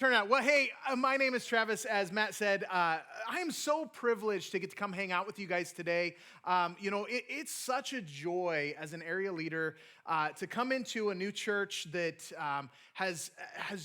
Turn out. Well, hey, my name is Travis. As Matt said, I am so privileged to get to come hang out with you guys today. It's such a joy as an area leader to come into a new church that has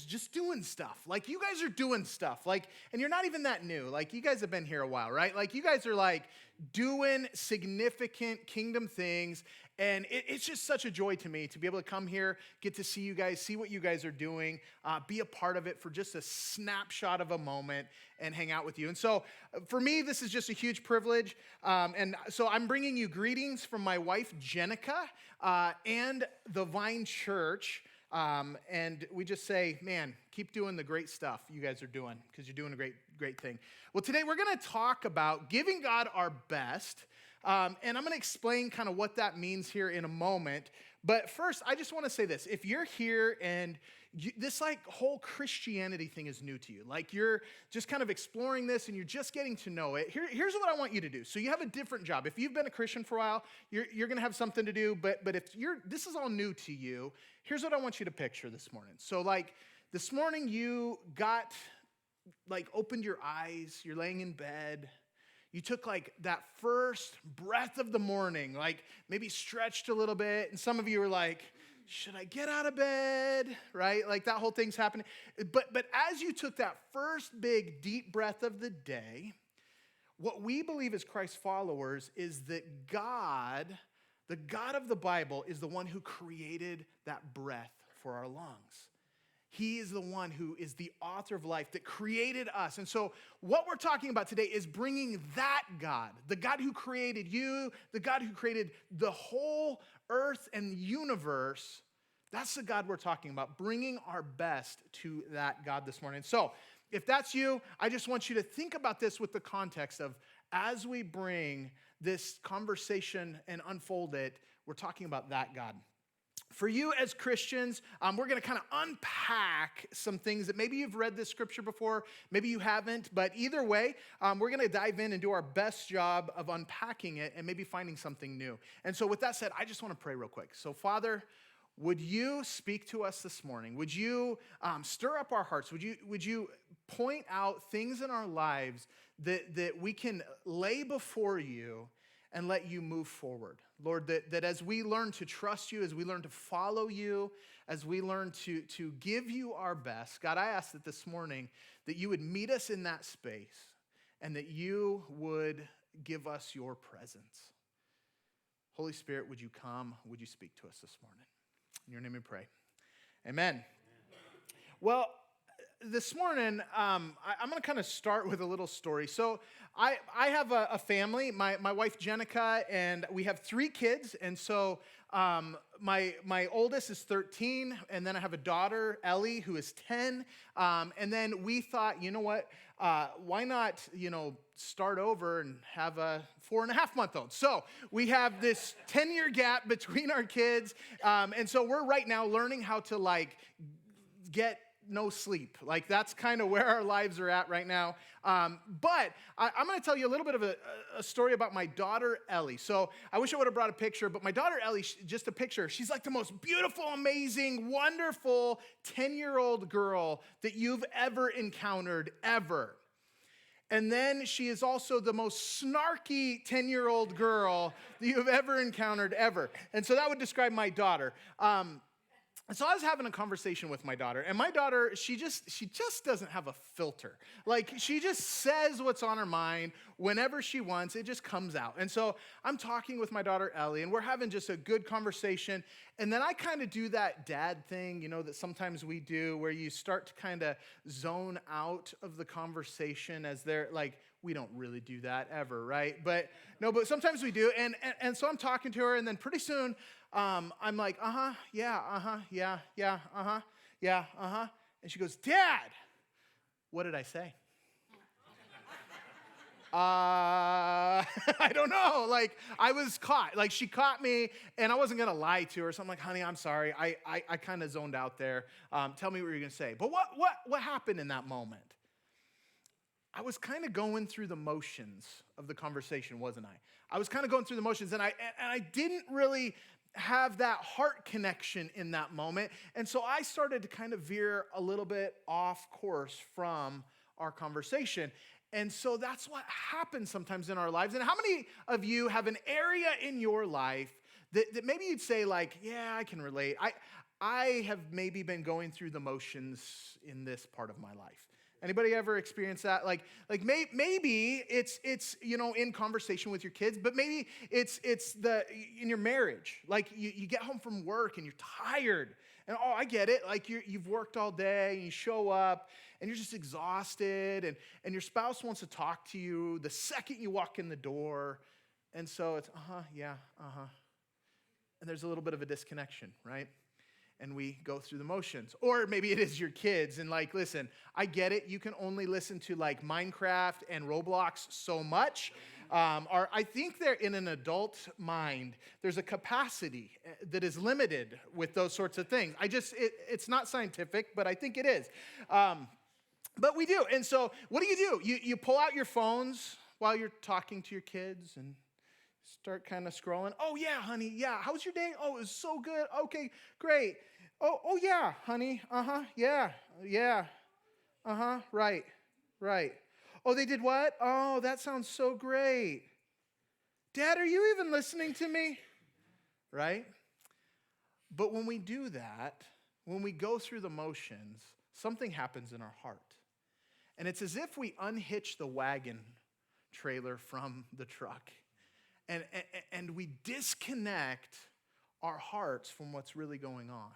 just doing stuff. Like, you guys are doing stuff. Like, and you're not even that new. Like, you guys have been here a while, right? Like, you guys are like doing significant kingdom things. And it's just such a joy to me to be able to come here, get to see you guys, see what you guys are doing, be a part of it for just a snapshot of a moment and hang out with you. And so for me, this is just a huge privilege. And so I'm bringing you greetings from my wife, Jenica, and the Vine Church. And we just say, man, keep doing the great stuff you guys are doing because you're doing a great thing. Well, today we're going to talk about giving God our best. And I'm going to explain kind of what that means here in a moment. But first, I just want to say this. If you're here and this like whole Christianity thing is new to you, like you're just kind of exploring this and you're just getting to know it, here's what I want you to do. So you have a different job. If you've been a Christian for a while, you're going to have something to do. But if this is all new to you, here's what I want you to picture this morning. So like this morning you opened your eyes, you're laying in bed. You took like that first breath of the morning, like maybe stretched a little bit. And some of you were like, should I get out of bed? Right? Like that whole thing's happening. But as you took that first big deep breath of the day, what we believe as Christ followers is that God, the God of the Bible, is the one who created that breath for our lungs. He is the one who is the author of life that created us. And so what we're talking about today is bringing that God, the God who created you, the God who created the whole earth and universe. That's the God we're talking about, bringing our best to that God this morning. So if that's you, I just want you to think about this with the context of as we bring this conversation and unfold it, we're talking about that God. For you as Christians, we're going to kind of unpack some things that maybe you've read this scripture before, maybe you haven't, but either way, we're going to dive in and do our best job of unpacking it and maybe finding something new. And so with that said, I just want to pray real quick. So Father, would you speak to us this morning? Would you stir up our hearts? Would you point out things in our lives that we can lay before you and let you move forward? Lord, that as we learn to trust you, as we learn to follow you, as we learn to give you our best, God, I ask that this morning that you would meet us in that space and that you would give us your presence. Holy Spirit, would you come? Would you speak to us this morning? In your name we pray. Amen. Well, this morning, I'm going to kind of start with a little story. So I have a family, my wife Jenica, and we have 3 kids. And so my oldest is 13, and then I have a daughter, Ellie, who is 10. And then we thought, you know what, why not, start over and have a 4.5-month-old. So we have this 10-year gap between our kids. And so we're right now learning how to get no sleep. That's kind of where our lives are at right now. But I'm going to tell you a little bit of a story about my daughter, Ellie. So I wish I would have brought a picture, but my daughter, Ellie, just a picture. She's like the most beautiful, amazing, wonderful 10-year-old girl that you've ever encountered, ever. And then she is also the most snarky 10-year-old girl that you've ever encountered, ever. And so that would describe my daughter. And so I was having a conversation with my daughter, and my daughter, she just doesn't have a filter. She just says what's on her mind whenever she wants. It just comes out. And so I'm talking with my daughter, Ellie, and we're having just a good conversation. And then I kind of do that dad thing, that sometimes we do, where you start to kind of zone out of the conversation as they're we don't really do that ever, right? But sometimes we do. And so I'm talking to her, and then pretty soon, I'm like, yeah, yeah. And she goes, Dad, what did I say? I don't know. I was caught. She caught me, and I wasn't going to lie to her. So I'm like, honey, I'm sorry. I kind of zoned out there. Tell me what you're going to say. But what happened in that moment? I was kind of going through the motions of the conversation, wasn't I? I was kind of going through the motions, and I didn't really have that heart connection in that moment. And so I started to kind of veer a little bit off course from our conversation. And so that's what happens sometimes in our lives. And how many of you have an area in your life that maybe you'd say like, yeah, I can relate. I have maybe been going through the motions in this part of my life. Anybody ever experienced that? Maybe it's in conversation with your kids, but maybe it's in your marriage. Like you get home from work and you're tired, and I get it. Like you've worked all day and you show up and you're just exhausted, and your spouse wants to talk to you the second you walk in the door, and so it's yeah, and there's a little bit of a disconnection, right? And we go through the motions. Or maybe it is your kids, and like, listen, I get it. You can only listen to like Minecraft and Roblox so much. Or I think they're in an adult mind. There's a capacity that is limited with those sorts of things. It's not scientific, but I think it is. But we do. And so what do? You pull out your phones while you're talking to your kids and start kind of scrolling. Oh, yeah, honey. Yeah. How was your day? Oh, it was so good. Okay, great. Oh, yeah, honey. Yeah. Yeah. Right. Oh, they did what? Oh, that sounds so great. Dad, are you even listening to me? Right? But when we do that, when we go through the motions, something happens in our heart. And it's as if we unhitch the wagon trailer from the truck. And we disconnect our hearts from what's really going on.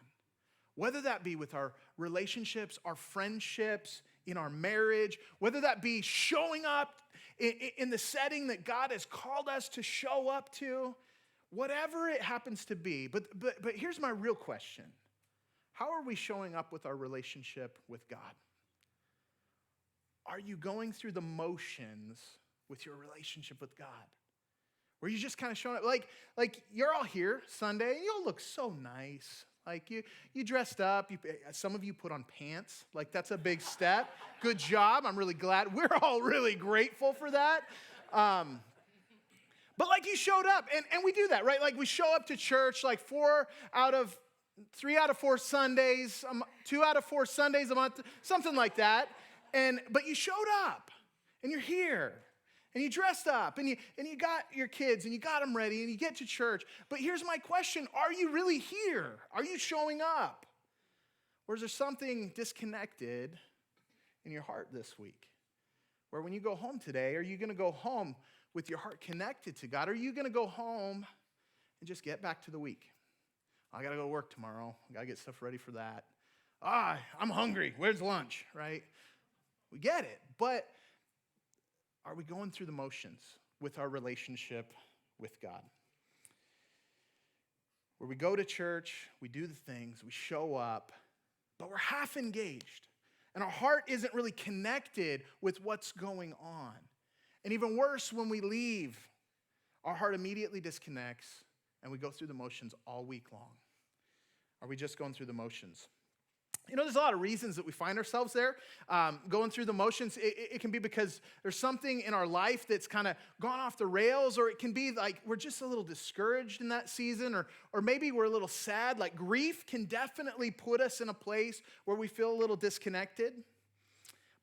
Whether that be with our relationships, our friendships, in our marriage, whether that be showing up in the setting that God has called us to show up to, whatever it happens to be. But here's my real question. How are we showing up with our relationship with God? Are you going through the motions with your relationship with God? Where you just kind of showing up, like you're all here Sunday, and you all look so nice. Like you dressed up. Some of you put on pants. Like that's a big step. Good job. I'm really glad. We're all really grateful for that. But like you showed up, and we do that, right? Like we show up to church like 3 out of 4 Sundays, 2 out of 4 Sundays a month, something like that. But you showed up, and you're here. And you dressed up, and you got your kids, and you got them ready, and you get to church. But here's my question. Are you really here? Are you showing up? Or is there something disconnected in your heart this week? Where when you go home today, are you going to go home with your heart connected to God? Or are you going to go home and just get back to the week? I got to go to work tomorrow. I got to get stuff ready for that. I'm hungry. Where's lunch, right? We get it, but are we going through the motions with our relationship with God? Where we go to church, we do the things, we show up, but we're half engaged. And our heart isn't really connected with what's going on. And even worse, when we leave, our heart immediately disconnects and we go through the motions all week long. Are we just going through the motions? There's a lot of reasons that we find ourselves there, going through the motions. It can be because there's something in our life that's kind of gone off the rails, or it can be like we're just a little discouraged in that season, or maybe we're a little sad. Like grief can definitely put us in a place where we feel a little disconnected.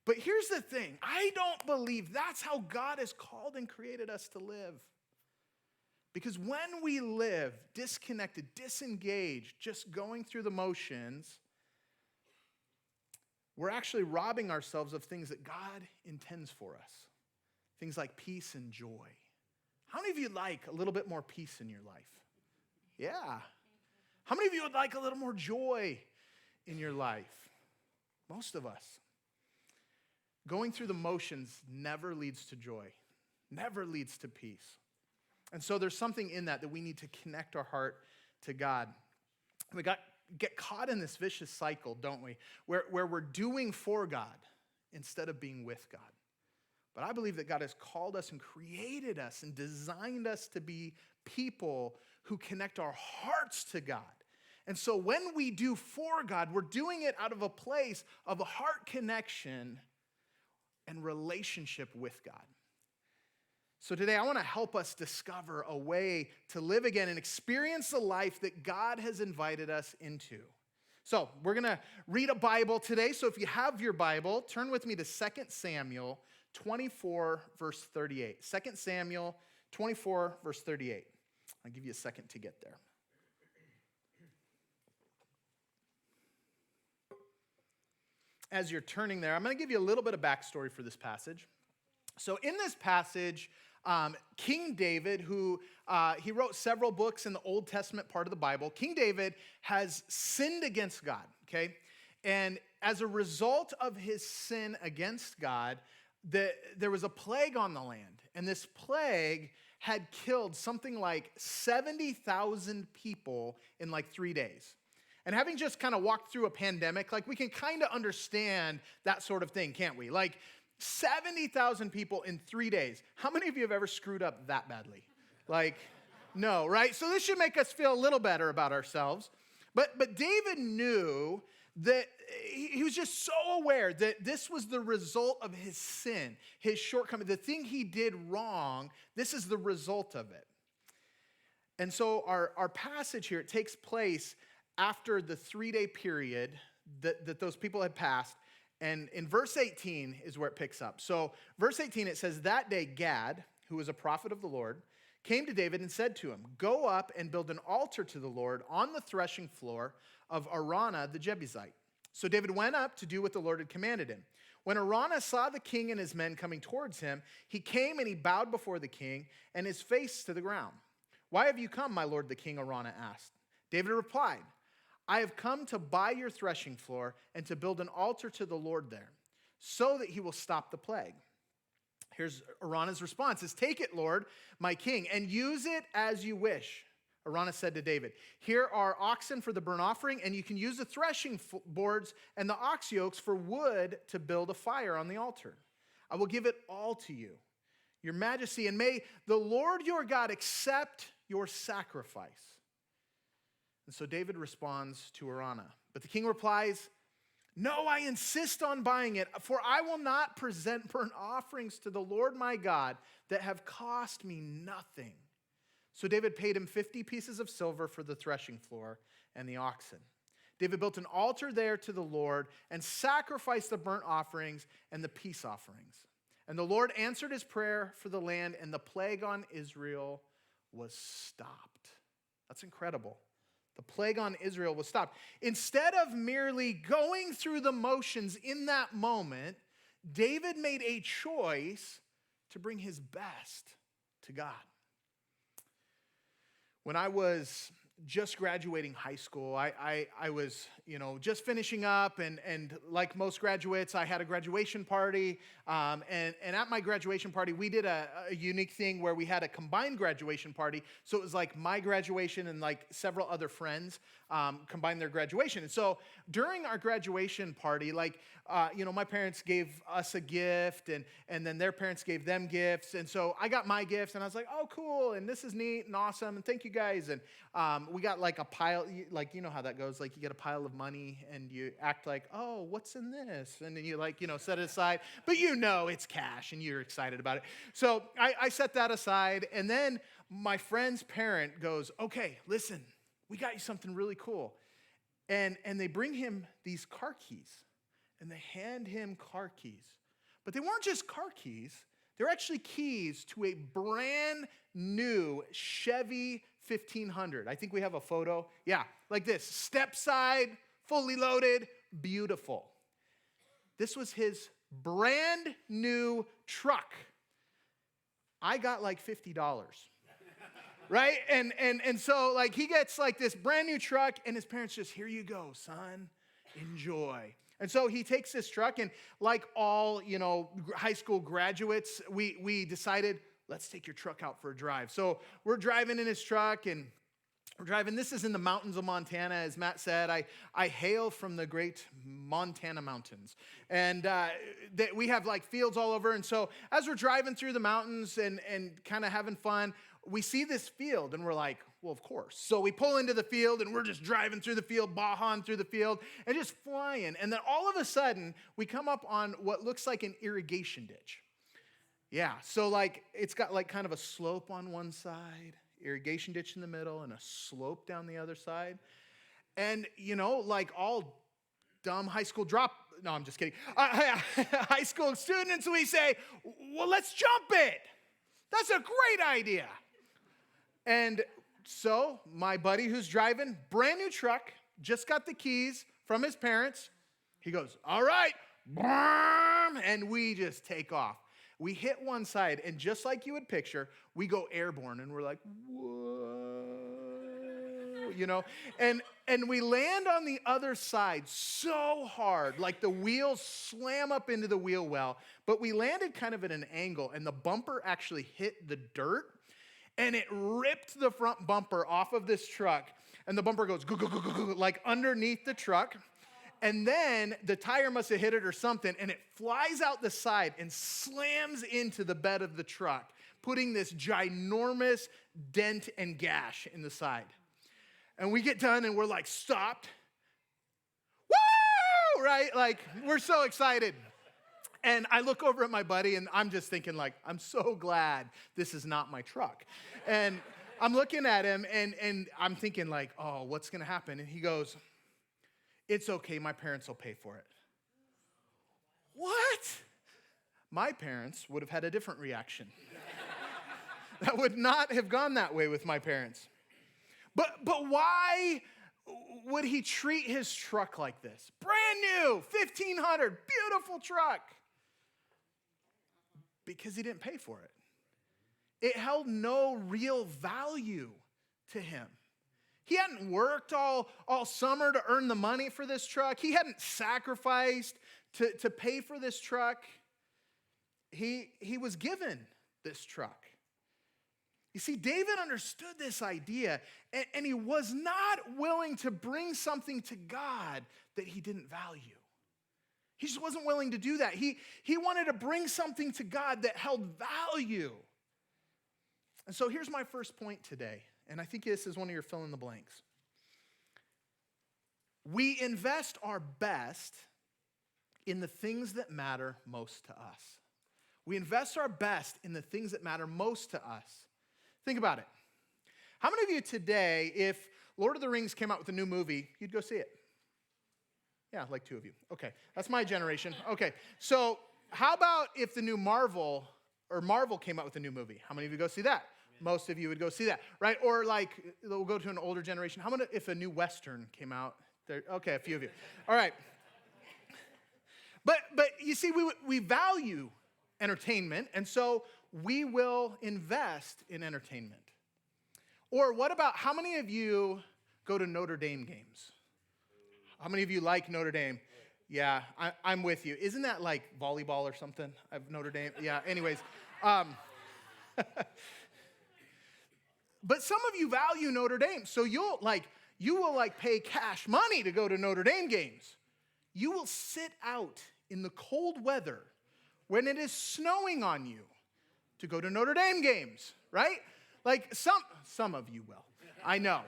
But here's the thing. I don't believe that's how God has called and created us to live. Because when we live disconnected, disengaged, just going through the motions, we're actually robbing ourselves of things that God intends for us. Things like peace and joy. How many of you like a little bit more peace in your life? Yeah. How many of you would like a little more joy in your life? Most of us. Going through the motions never leads to joy, never leads to peace. And so there's something in that we need to connect our heart to God. We get caught in this vicious cycle, don't we? Where we're doing for God instead of being with God. But I believe that God has called us and created us and designed us to be people who connect our hearts to God. And so when we do for God, we're doing it out of a place of a heart connection and relationship with God. So today I want to help us discover a way to live again and experience the life that God has invited us into. So we're going to read a Bible today. So if you have your Bible, turn with me to 2 Samuel 24, verse 38. 2 Samuel 24, verse 38. I'll give you a second to get there. As you're turning there, I'm going to give you a little bit of backstory for this passage. So in this passage, King David, who he wrote several books in the Old Testament part of the Bible, King David has sinned against God, okay? And as a result of his sin against God, there was a plague on the land. And this plague had killed something like 70,000 people in like 3 days. And having just kind of walked through a pandemic, like we can kind of understand that sort of thing, can't we? Like 70,000 people in 3 days. How many of you have ever screwed up that badly? Like, no, right? So this should make us feel a little better about ourselves. But David knew that he was just so aware that this was the result of his sin, his shortcoming, the thing he did wrong. This is the result of it. And so our passage here, it takes place after the 3-day period that those people had passed. And in verse 18 is where it picks up. So verse 18, it says, that day Gad, who was a prophet of the Lord, came to David and said to him, go up and build an altar to the Lord on the threshing floor of Araunah the Jebusite. So David went up to do what the Lord had commanded him. When Araunah saw the king and his men coming towards him, he came and he bowed before the king and his face to the ground. Why have you come, my lord, the king, Araunah asked. David replied, I have come to buy your threshing floor and to build an altar to the Lord there, so that he will stop the plague. Here's Araunah's response is, take it, Lord, my king, and use it as you wish. Araunah said to David, here are oxen for the burnt offering, and you can use the threshing boards and the ox yokes for wood to build a fire on the altar. I will give it all to you, your majesty, and may the Lord your God accept your sacrifice. And so David responds to Araunah. But the king replies, no, I insist on buying it, for I will not present burnt offerings to the Lord my God that have cost me nothing. So David paid him 50 pieces of silver for the threshing floor and the oxen. David built an altar there to the Lord and sacrificed the burnt offerings and the peace offerings. And the Lord answered his prayer for the land, and the plague on Israel was stopped. That's incredible. The plague on Israel was stopped. Instead of merely going through the motions in that moment, David made a choice to bring his best to God. When I was just graduating high school, I was, just finishing up, and like most graduates, I had a graduation party, and at my graduation party, we did a unique thing where we had a combined graduation party, so it was like my graduation and like several other friends combined their graduation. And so during our graduation party, my parents gave us a gift, and then their parents gave them gifts, and so I got my gifts, and I was like, oh, cool, and this is neat and awesome, and thank you guys, and we got like a pile, like, you know how that goes, like you get a pile of money, and you act like, oh, what's in this, and then you set it aside, but it's cash, and you're excited about it. So I set that aside, and then my friend's parent goes, okay, listen, we got you something really cool, and they bring him these car keys, and they hand him car keys. But they weren't just car keys. They're actually keys to a brand new Chevy 1500. I think we have a photo. Yeah, like this. Step side, fully loaded, beautiful. This was his brand new truck. I got like $50. Right? And so like he gets like this brand new truck, and his parents just, here you go, son, enjoy. And so he takes this truck, and like all, high school graduates, we decided, let's take your truck out for a drive. So we're driving in his truck, and we're driving. This is in the mountains of Montana, as Matt said. I hail from the great Montana mountains. And we have like fields all over. And so as we're driving through the mountains and kind of having fun, we see this field, and we're like, well, of course. So we pull into the field, and we're just driving through the field, bahaing through the field, and just flying. And then all of a sudden, we come up on what looks like an irrigation ditch. Yeah, so like it's got like kind of a slope on one side, irrigation ditch in the middle, and a slope down the other side. And, like all dumb high school no, I'm just kidding. High school students, we say, well, let's jump it. That's a great idea. And so my buddy who's driving, brand new truck, just got the keys from his parents. He goes, all right, and we just take off. We hit one side, and just like you would picture, we go airborne, and we're like, whoa, and we land on the other side so hard, like the wheels slam up into the wheel well, but we landed kind of at an angle, and the bumper actually hit the dirt, and it ripped the front bumper off of this truck, and the bumper goes like underneath the truck. And then the tire must have hit it or something, and it flies out the side and slams into the bed of the truck, putting this ginormous dent and gash in the side. And we get done, and we're like, stopped. Woo! Right? Like, we're so excited. And I look over at my buddy, and I'm just thinking, like, I'm so glad this is not my truck. And I'm looking at him, and I'm thinking, like, oh, what's going to happen? And he goes, it's okay, my parents will pay for it. What? My parents would have had a different reaction. That would not have gone that way with my parents. But why would he treat his truck like this? Brand new, 1,500, beautiful truck. Because he didn't pay for it. It held no real value to him. He hadn't worked all summer to earn the money for this truck. He hadn't sacrificed to pay for this truck. He was given this truck. You see, David understood this idea, and he was not willing to bring something to God that he didn't value. He just wasn't willing to do that. He wanted to bring something to God that held value. And so here's my first point today. And I think this is one of your fill in the blanks. We invest our best in the things that matter most to us. We invest our best in the things that matter most to us. Think about it. How many of you today, if Lord of the Rings came out with a new movie, you'd go see it? Yeah, like 2 of you. Okay, that's my generation. Okay, so how about if the new Marvel came out with a new movie? How many of you go see that? Most of you would go see that, right? Or like, we'll go to an older generation. How many if a new Western came out? Okay, a few of you. All right. But you see, we value entertainment, and so we will invest in entertainment. Or what about, how many of you go to Notre Dame games? How many of you like Notre Dame? Yeah, I'm with you. Isn't that like volleyball or something? Of Notre Dame? Yeah, anyways. But some of you value Notre Dame, so you will pay cash money to go to Notre Dame games. You will sit out in the cold weather when it is snowing on you to go to Notre Dame games, right? Like some of you will, I know.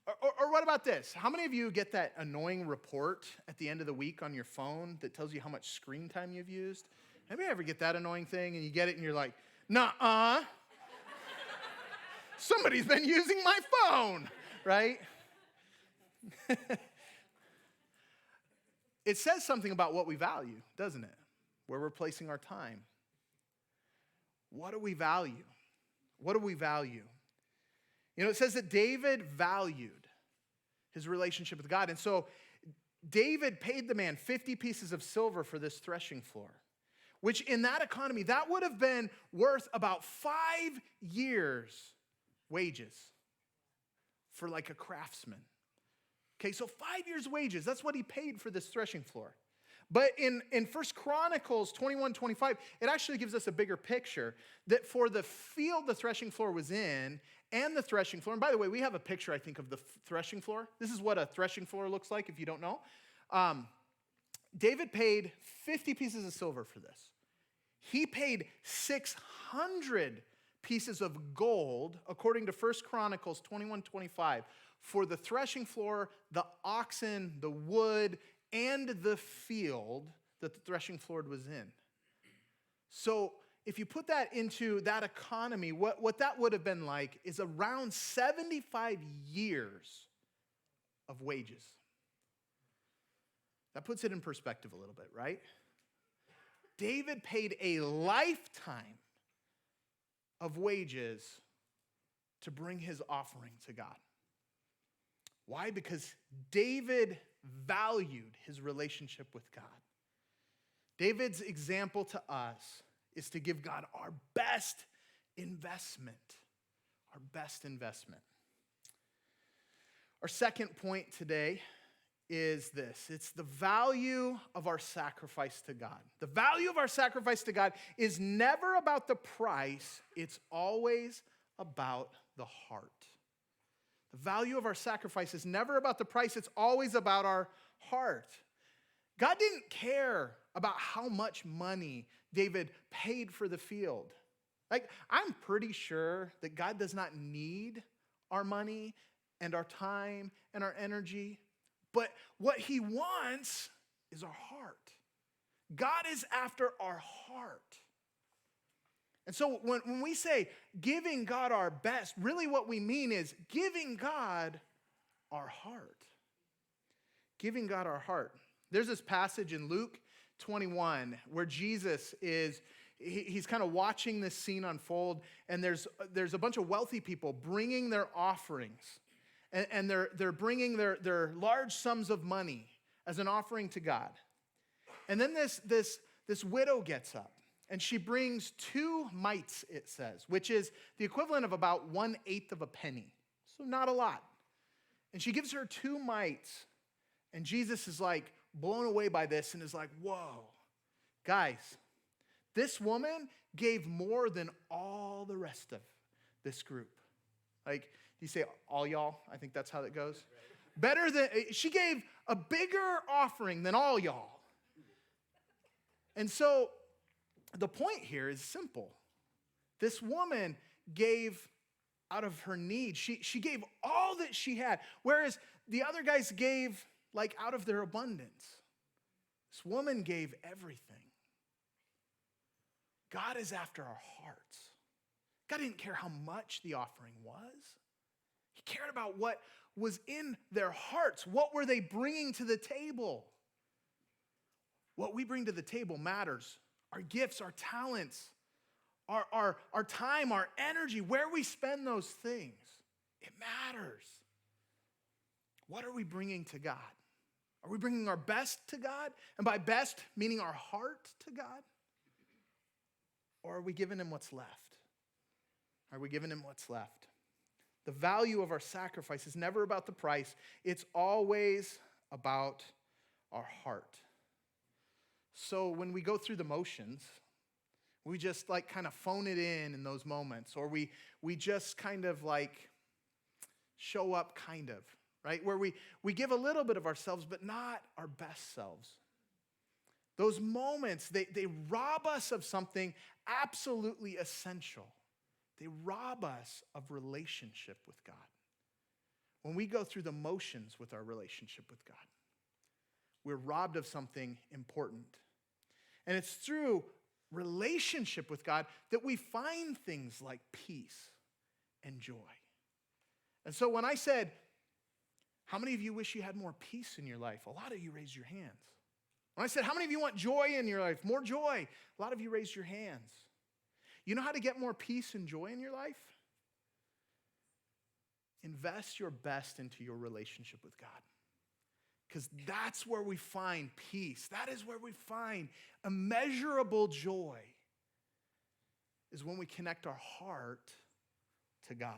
Or what about this? How many of you get that annoying report at the end of the week on your phone that tells you how much screen time you've used? Anybody ever get that annoying thing and you get it and you're like, nuh-uh. Somebody's been using my phone, right? It says something about what we value, doesn't it? Where we're placing our time. What do we value? What do we value? It says that David valued his relationship with God. And so David paid the man 50 pieces of silver for this threshing floor, which in that economy, that would have been worth about 5 years' wages for like a craftsman. Okay, so 5 years' wages, that's what he paid for this threshing floor. But in 1 Chronicles 21:25, it actually gives us a bigger picture that for the field the threshing floor was in and the threshing floor, and by the way, we have a picture, I think, of the threshing floor. This is what a threshing floor looks like if you don't know. David paid 50 pieces of silver for this. He paid 600 pieces of gold, according to 1 Chronicles 21:25, for the threshing floor, the oxen, the wood, and the field that the threshing floor was in. So if you put that into that economy, what that would have been like is around 75 years of wages. That puts it in perspective a little bit, right? David paid a lifetime of wages to bring his offering to God. Why? Because David valued his relationship with God. David's example to us is to give God our best investment. Our best investment. Our second point today is this. It's the value of our sacrifice to God. The value of our sacrifice to God is never about the price. It's always about the heart. The value of our sacrifice is never about the price. It's always about our heart. God didn't care about how much money David paid for the field. Like, I'm pretty sure that God does not need our money and our time and our energy. But what he wants is our heart. God is after our heart. And so when we say giving God our best, really what we mean is giving God our heart. Giving God our heart. There's this passage in Luke 21 where Jesus he's kind of watching this scene unfold, and there's a bunch of wealthy people bringing their offerings. And they're bringing their large sums of money as an offering to God. And then this widow gets up, and she brings 2 mites, it says, which is the equivalent of about 1/8 of a penny. So not a lot. And she gives her 2 mites, and Jesus is like blown away by this and is like, whoa, guys, this woman gave more than all the rest of this group. Like, you say all y'all? I think that's how that goes. Better than, she gave a bigger offering than all y'all. And so the point here is simple. This woman gave out of her need. She gave all that she had, whereas the other guys gave like out of their abundance. This woman gave everything. God is after our hearts. God didn't care how much the offering was. He cared about what was in their hearts. What were they bringing to the table? What we bring to the table matters. Our gifts, our talents, our time, our energy, where we spend those things. It matters. What are we bringing to God? Are we bringing our best to God? And by best, meaning our heart to God? Or are we giving him what's left? Are we giving him what's left? The value of our sacrifice is never about the price. It's always about our heart. So when we go through the motions, we just like kind of phone it in those moments, or we just kind of like show up kind of, right? Where we give a little bit of ourselves, but not our best selves. Those moments, they rob us of something absolutely essential. They rob us of relationship with God. When we go through the motions with our relationship with God, we're robbed of something important. And it's through relationship with God that we find things like peace and joy. And so when I said, how many of you wish you had more peace in your life? A lot of you raised your hands. When I said, how many of you want joy in your life? More joy. A lot of you raised your hands. You know how to get more peace and joy in your life? Invest your best into your relationship with God. Because that's where we find peace. That is where we find immeasurable joy, is when we connect our heart to God.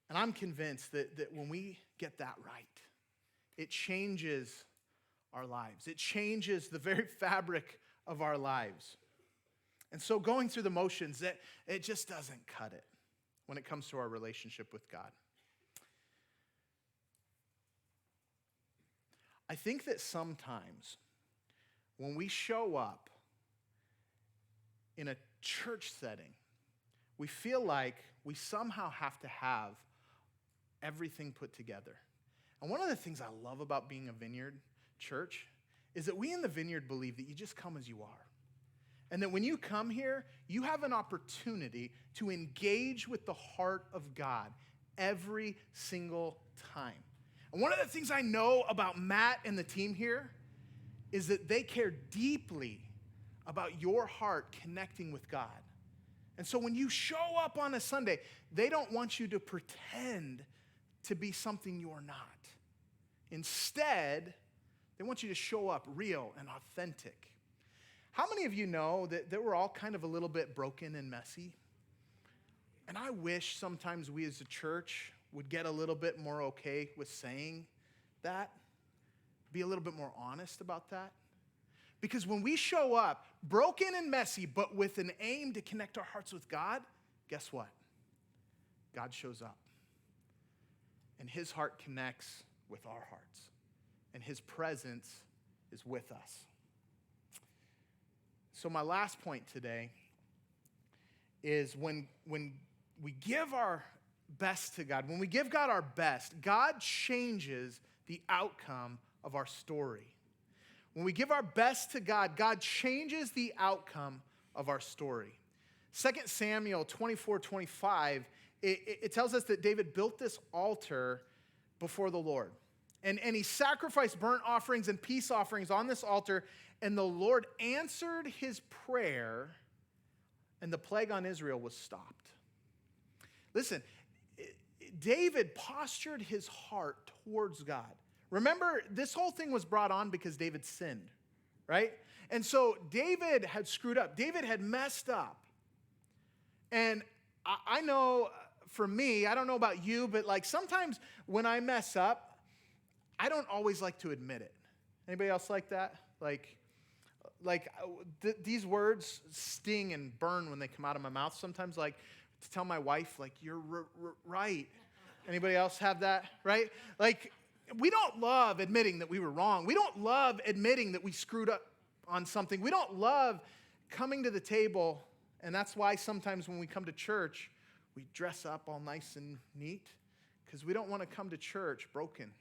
And I'm convinced that when we get that right, it changes our lives. It changes the very fabric of our lives. And so going through the motions, it just doesn't cut it when it comes to our relationship with God. I think that sometimes when we show up in a church setting, we feel like we somehow have to have everything put together. And one of the things I love about being a Vineyard church is that we in the Vineyard believe that you just come as you are. And that when you come here, you have an opportunity to engage with the heart of God every single time. And one of the things I know about Matt and the team here is that they care deeply about your heart connecting with God. And so when you show up on a Sunday, they don't want you to pretend to be something you're not. Instead, they want you to show up real and authentic. How many of you know that we're all kind of a little bit broken and messy? And I wish sometimes we as a church would get a little bit more okay with saying that, be a little bit more honest about that. Because when we show up broken and messy, but with an aim to connect our hearts with God, guess what? God shows up. And his heart connects with our hearts. And his presence is with us. So my last point today is when we give our best to God, when we give God our best, God changes the outcome of our story. When we give our best to God, God changes the outcome of our story. 2 Samuel 24:25, it tells us that David built this altar before the Lord. And he sacrificed burnt offerings and peace offerings on this altar, and the Lord answered his prayer, and the plague on Israel was stopped. Listen, David postured his heart towards God. Remember, this whole thing was brought on because David sinned, right? And so David had screwed up. David had messed up. And I know for me, I don't know about you, but like sometimes when I mess up, I don't always like to admit it. Anybody else like that? These words sting and burn when they come out of my mouth. Sometimes like to tell my wife, like, you're right. Anybody else have that, right? Like, we don't love admitting that we were wrong. We don't love admitting that we screwed up on something. We don't love coming to the table, and that's why sometimes when we come to church, we dress up all nice and neat, because we don't want to come to church broken,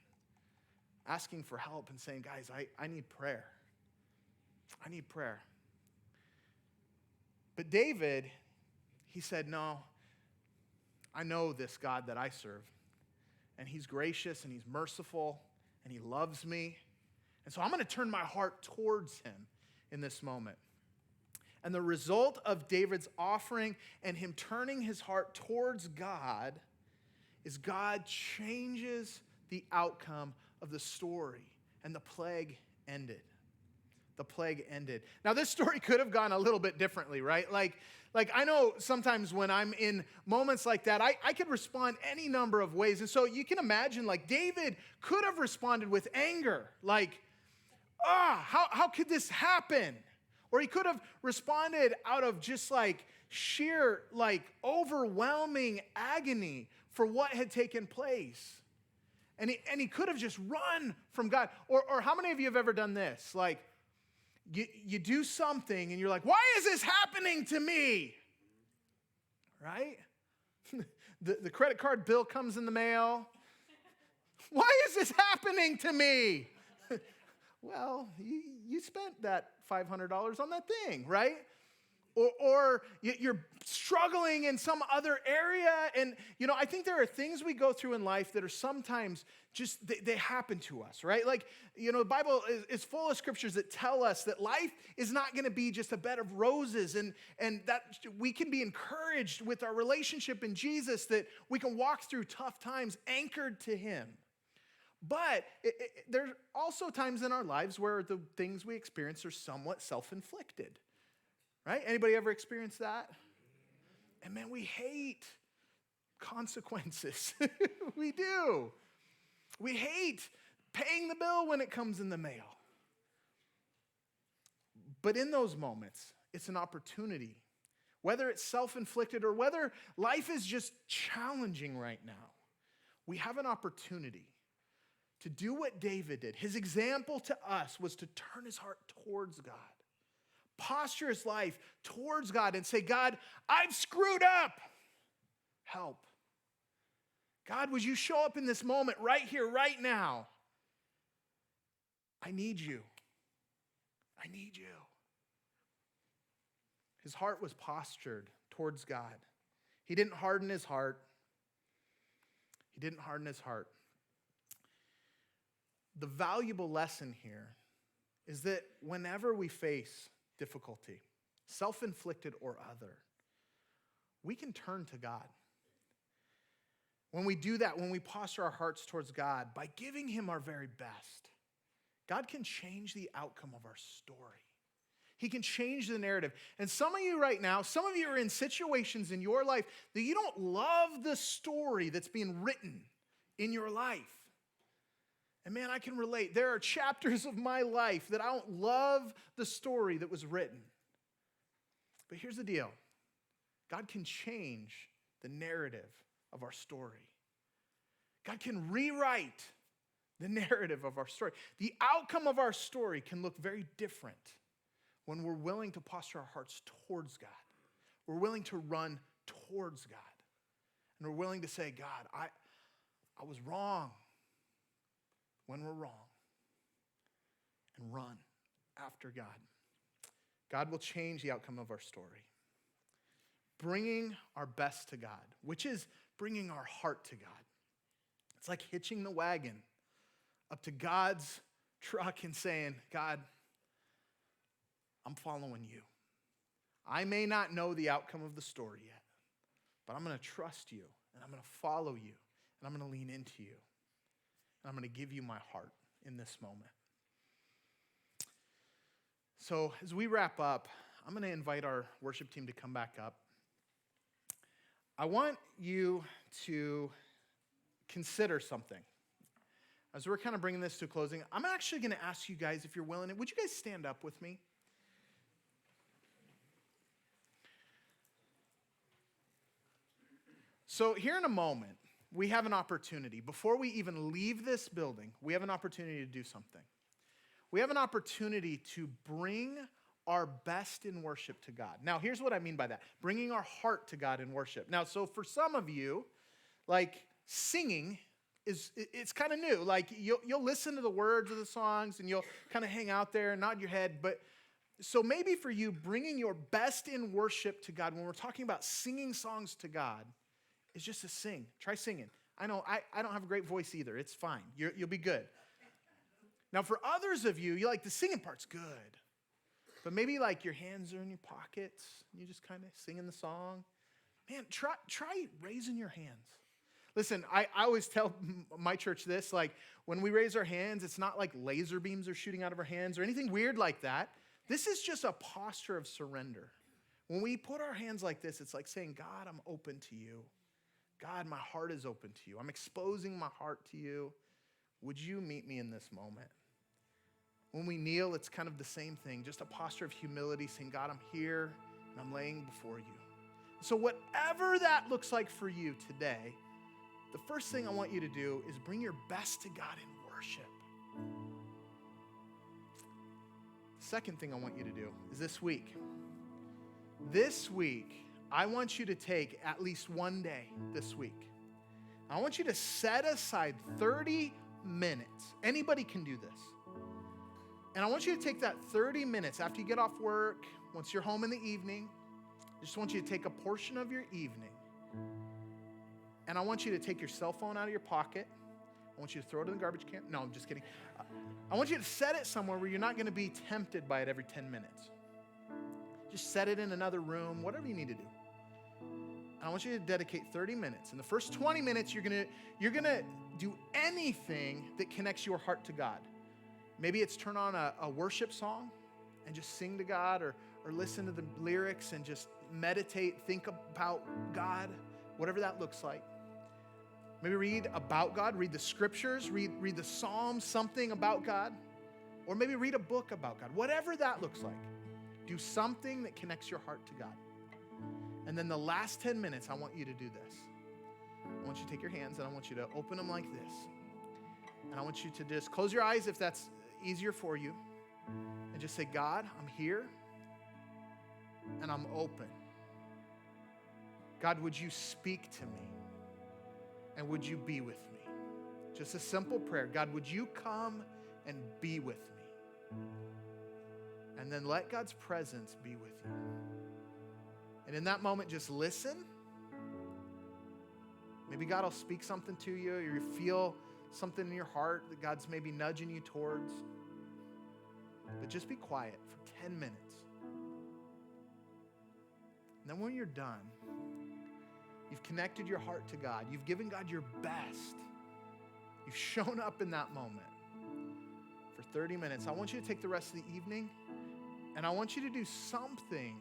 asking for help and saying, guys, I need prayer. I need prayer. But David, he said, no, I know this God that I serve. And he's gracious and he's merciful and he loves me. And so I'm going to turn my heart towards him in this moment. And the result of David's offering and him turning his heart towards God is God changes the outcome of the story. And the plague ended. The plague ended. Now, this story could have gone a little bit differently, right? Like I know sometimes when I'm in moments like that, I could respond any number of ways. And so you can imagine, like, David could have responded with anger, like, how could this happen? Or he could have responded out of just like sheer, like, overwhelming agony for what had taken place. And he could have just run from God. Or how many of you have ever done this? Like, you do something and you're like, why is this happening to me? Right? The credit card bill comes in the mail. Why is this happening to me? Well, you spent that $500 on that thing, right? Or you're struggling in some other area. And, I think there are things we go through in life that are sometimes just, they happen to us, right? Like, the Bible is full of scriptures that tell us that life is not going to be just a bed of roses, and that we can be encouraged with our relationship in Jesus, that we can walk through tough times anchored to him. But there's also times in our lives where the things we experience are somewhat self-inflicted. Right? Anybody ever experienced that? And man, we hate consequences. We do. We hate paying the bill when it comes in the mail. But in those moments, it's an opportunity, whether it's self-inflicted or whether life is just challenging right now, we have an opportunity to do what David did. His example to us was to turn his heart towards God. Posture his life towards God and say, God, I've screwed up. Help. God, would you show up in this moment right here, right now? I need you. I need you. His heart was postured towards God. He didn't harden his heart. He didn't harden his heart. The valuable lesson here is that whenever we face difficulty, self-inflicted or other, we can turn to God. When we do that, when we posture our hearts towards God, by giving him our very best, God can change the outcome of our story. He can change the narrative. And some of you right now, some of you are in situations in your life that you don't love the story that's being written in your life. And man, I can relate. There are chapters of my life that I don't love the story that was written. But here's the deal. God can change the narrative of our story. God can rewrite the narrative of our story. The outcome of our story can look very different when we're willing to posture our hearts towards God. We're willing to run towards God. And we're willing to say, God, I was wrong when we're wrong. And run after God. God will change the outcome of our story. Bringing our best to God, which is bringing our heart to God. It's like hitching the wagon up to God's truck and saying, God, I'm following you. I may not know the outcome of the story yet, but I'm going to trust you, and I'm going to follow you, and I'm going to lean into you, and I'm going to give you my heart in this moment. So as we wrap up, I'm going to invite our worship team to come back up. I want you to consider something. As we're kind of bringing this to a closing, I'm actually going to ask you guys, if you're willing, would you guys stand up with me? So here in a moment, we have an opportunity. Before we even leave this building, we have an opportunity to do something. We have an opportunity to bring our best in worship to God. Now, here's what I mean by that. Bringing our heart to God in worship. Now, so for some of you, like singing, it's kind of new. Like you'll listen to the words of the songs and you'll kind of hang out there and nod your head. But so maybe for you, bringing your best in worship to God, when we're talking about singing songs to God, is just to sing. Try singing. I know I don't have a great voice either. It's fine. You'll be good. Now, for others of you, like the singing part's good. But maybe like your hands are in your pockets and you just kind of singing the song. Man, try raising your hands. Listen, I always tell my church this, like when we raise our hands, it's not like laser beams are shooting out of our hands or anything weird like that. This is just a posture of surrender. When we put our hands like this, it's like saying, God, I'm open to you. God, my heart is open to you. I'm exposing my heart to you. Would you meet me in this moment? When we kneel, it's kind of the same thing, just a posture of humility, saying, God, I'm here and I'm laying before you. So whatever that looks like for you today, the first thing I want you to do is bring your best to God in worship. The second thing I want you to do is this week. This week, I want you to take at least one day this week. I want you to set aside 30 minutes. Anybody can do this. And I want you to take that 30 minutes after you get off work, once you're home in the evening. I just want you to take a portion of your evening. And I want you to take your cell phone out of your pocket. I want you to throw it in the garbage can. No, I'm just kidding. I want you to set it somewhere where you're not going to be tempted by it every 10 minutes. Just set it in another room, whatever you need to do. And I want you to dedicate 30 minutes. In the first 20 minutes, you're gonna do anything that connects your heart to God. Maybe it's turn on a worship song and just sing to God, or listen to the lyrics and just meditate, think about God, whatever that looks like. Maybe read about God, read the scriptures, read the Psalms, something about God, or maybe read a book about God. Whatever that looks like, do something that connects your heart to God. And then the last 10 minutes, I want you to do this. I want you to take your hands and I want you to open them like this. And I want you to just close your eyes if that's easier for you. And just say, God, I'm here and I'm open. God, would you speak to me? And would you be with me? Just a simple prayer. God, would you come and be with me? And then let God's presence be with you. And in that moment, just listen. Maybe God will speak something to you, or you feel something in your heart that God's maybe nudging you towards. But just be quiet for 10 minutes. And then when you're done, you've connected your heart to God. You've given God your best. You've shown up in that moment for 30 minutes. I want you to take the rest of the evening, and I want you to do something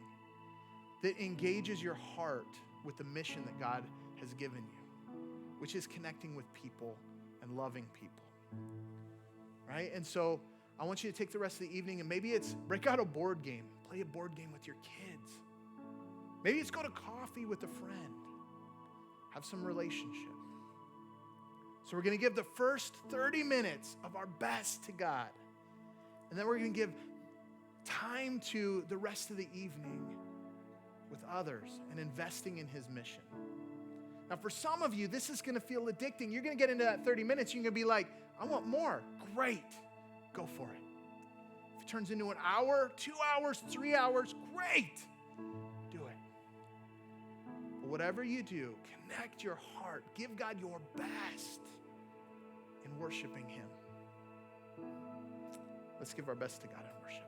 that engages your heart with the mission that God has given you, which is connecting with people and loving people, right? And so I want you to take the rest of the evening, and maybe it's break out a board game, play a board game with your kids. Maybe it's go to coffee with a friend, have some relationship. So we're going to give the first 30 minutes of our best to God, and then we're going to give time to the rest of the evening with others and investing in his mission. Now, for some of you, this is going to feel addicting. You're going to get into that 30 minutes. You're going to be like, I want more. Great. Go for it. If it turns into an hour, 2 hours, 3 hours, great. Do it. But whatever you do, connect your heart. Give God your best in worshiping him. Let's give our best to God in worship.